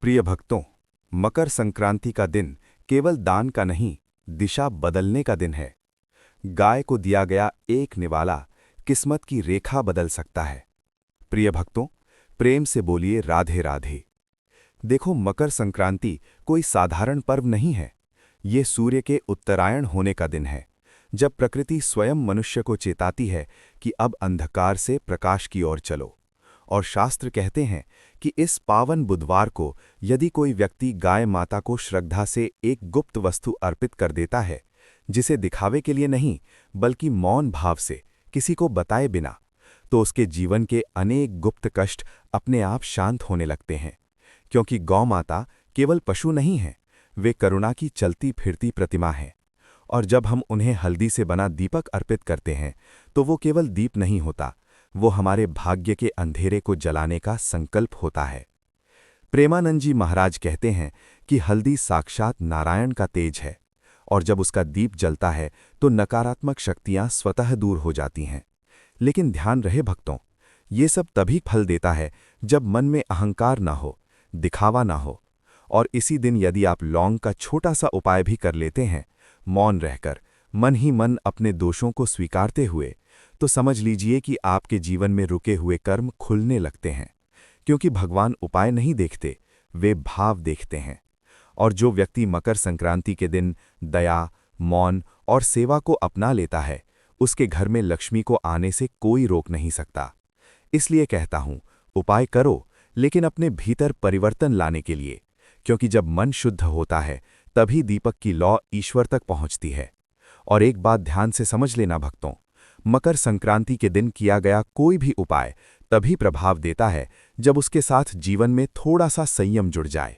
प्रिय भक्तों, मकर संक्रांति का दिन केवल दान का नहीं, दिशा बदलने का दिन है। गाय को दिया गया एक निवाला किस्मत की रेखा बदल सकता है। प्रिय भक्तों, प्रेम से बोलिए राधे राधे। देखो, मकर संक्रांति कोई साधारण पर्व नहीं है। ये सूर्य के उत्तरायण होने का दिन है, जब प्रकृति स्वयं मनुष्य को चेताती है कि अब अंधकार से प्रकाश की ओर चलो। और शास्त्र कहते हैं कि इस पावन बुधवार को यदि कोई व्यक्ति गाय माता को श्रद्धा से एक गुप्त वस्तु अर्पित कर देता है, जिसे दिखावे के लिए नहीं बल्कि मौन भाव से किसी को बताए बिना, तो उसके जीवन के अनेक गुप्त कष्ट अपने आप शांत होने लगते हैं। क्योंकि गौ माता केवल पशु नहीं है, वे करुणा की चलती फिरती प्रतिमा है। और जब हम उन्हें हल्दी से बना दीपक अर्पित करते हैं, तो वो केवल दीप नहीं होता, वो हमारे भाग्य के अंधेरे को जलाने का संकल्प होता है। प्रेमानंद जी महाराज कहते हैं कि हल्दी साक्षात नारायण का तेज है, और जब उसका दीप जलता है तो नकारात्मक शक्तियां स्वतः दूर हो जाती हैं। लेकिन ध्यान रहे भक्तों, ये सब तभी फल देता है जब मन में अहंकार ना हो, दिखावा ना हो। और इसी दिन यदि आप लौंग का छोटा सा उपाय भी कर लेते हैं, मौन रहकर मन ही मन अपने दोषों को स्वीकारते हुए, तो समझ लीजिए कि आपके जीवन में रुके हुए कर्म खुलने लगते हैं। क्योंकि भगवान उपाय नहीं देखते, वे भाव देखते हैं। और जो व्यक्ति मकर संक्रांति के दिन दया, मौन और सेवा को अपना लेता है, उसके घर में लक्ष्मी को आने से कोई रोक नहीं सकता। इसलिए कहता हूं, उपाय करो, लेकिन अपने भीतर परिवर्तन लाने के लिए। क्योंकि जब मन शुद्ध होता है, तभी दीपक की लौ ईश्वर तक पहुंचती है। और एक बात ध्यान से समझ लेना भक्तों, मकर संक्रांति के दिन किया गया कोई भी उपाय तभी प्रभाव देता है जब उसके साथ जीवन में थोड़ा सा संयम जुड़ जाए।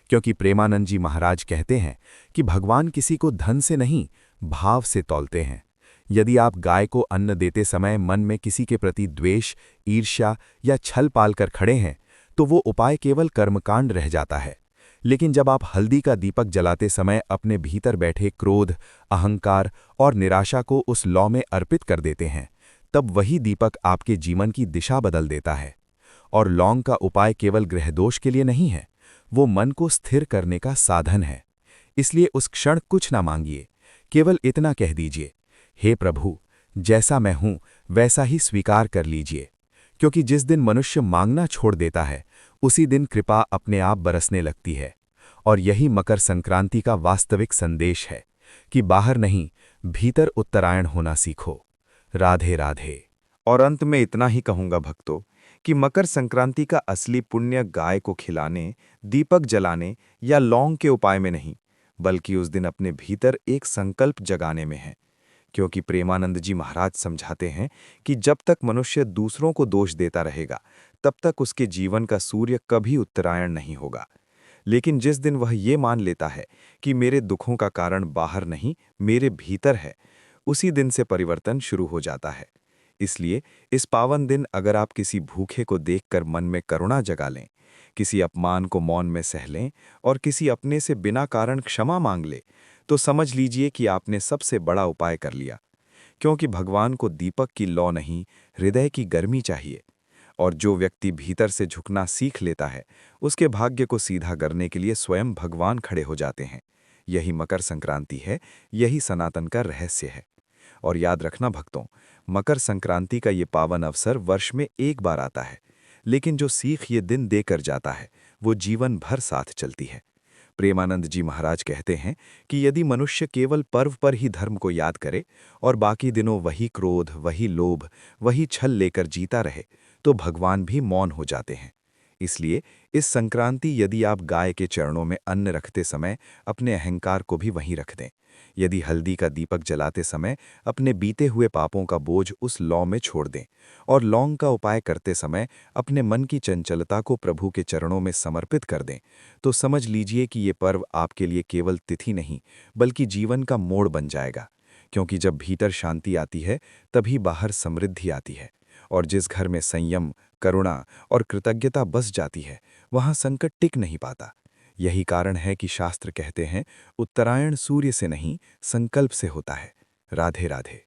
क्योंकि प्रेमानंद जी महाराज कहते हैं कि भगवान किसी को धन से नहीं, भाव से तौलते हैं। यदि आप गाय को अन्न देते समय मन में किसी के प्रति द्वेष, ईर्ष्या या छल पालकर खड़े हैं, तो वो उपाय केवल कर्मकांड रह जाता है। लेकिन जब आप हल्दी का दीपक जलाते समय अपने भीतर बैठे क्रोध, अहंकार और निराशा को उस लौ में अर्पित कर देते हैं, तब वही दीपक आपके जीवन की दिशा बदल देता है। और लौंग का उपाय केवल ग्रहदोष के लिए नहीं है, वो मन को स्थिर करने का साधन है। इसलिए उस क्षण कुछ ना मांगिए, केवल इतना कह दीजिए, हे प्रभु, जैसा मैं हूं वैसा ही स्वीकार कर लीजिए। क्योंकि जिस दिन मनुष्य मांगना छोड़ देता है, उसी दिन कृपा अपने आप बरसने लगती है। और यही मकर संक्रांति का वास्तविक संदेश है कि बाहर नहीं, भीतर उत्तरायण होना सीखो। राधे राधे। और अंत में इतना ही कहूंगा भक्तों कि मकर संक्रांति का असली पुण्य गाय को खिलाने, दीपक जलाने या लौंग के उपाय में नहीं, बल्कि उस दिन अपने भीतर एक संकल्प जगाने में है। क्योंकि प्रेमानंद जी महाराज समझाते हैं कि जब तक मनुष्य दूसरों को दोष देता रहेगा, तब तक उसके जीवन का सूर्य कभी उत्तरायण नहीं होगा। लेकिन जिस दिन वह ये मान लेता है कि मेरे दुखों का कारण बाहर नहीं, मेरे भीतर है, उसी दिन से परिवर्तन शुरू हो जाता है। इसलिए इस पावन दिन अगर आप किसी भूखे को देखकर मन में करुणा जगा लें, किसी अपमान को मौन में सह लें और किसी अपने से बिना कारण क्षमा मांग ले, तो समझ लीजिए कि आपने सबसे बड़ा उपाय कर लिया। क्योंकि भगवान को दीपक की लौ नहीं, हृदय की गर्मी चाहिए। और जो व्यक्ति भीतर से झुकना सीख लेता है, उसके भाग्य को सीधा करने के लिए स्वयं भगवान खड़े हो जाते हैं। यही मकर संक्रांति है, यही सनातन का रहस्य है। और याद रखना भक्तों, मकर संक्रांति का ये पावन अवसर वर्ष में एक बार आता है, लेकिन जो सीख ये दिन देकर जाता है, वो जीवन भर साथ चलती है। प्रेमानंद जी महाराज कहते हैं कि यदि मनुष्य केवल पर्व पर ही धर्म को याद करे और बाकी दिनों वही क्रोध, वही लोभ, वही छल लेकर जीता रहे, तो भगवान भी मौन हो जाते हैं। इसलिए इस संक्रांति यदि आप गाय के चरणों में अन्न रखते समय अपने अहंकार को भी वहीं रख दें, यदि हल्दी का दीपक जलाते समय अपने बीते हुए पापों का बोझ उस लौ में छोड़ दें, और लौंग का उपाय करते समय अपने मन की चंचलता को प्रभु के चरणों में समर्पित कर दें, तो समझ लीजिए कि ये पर्व आपके लिए केवल तिथि नहीं, बल्कि जीवन का मोड़ बन जाएगा। क्योंकि जब भीतर शांति आती है, तभी बाहर समृद्धि आती है। और जिस घर में संयम, करुणा और कृतज्ञता बस जाती है, वहां संकट टिक नहीं पाता। यही कारण है कि शास्त्र कहते हैं, उत्तरायण सूर्य से नहीं, संकल्प से होता है। राधे राधे।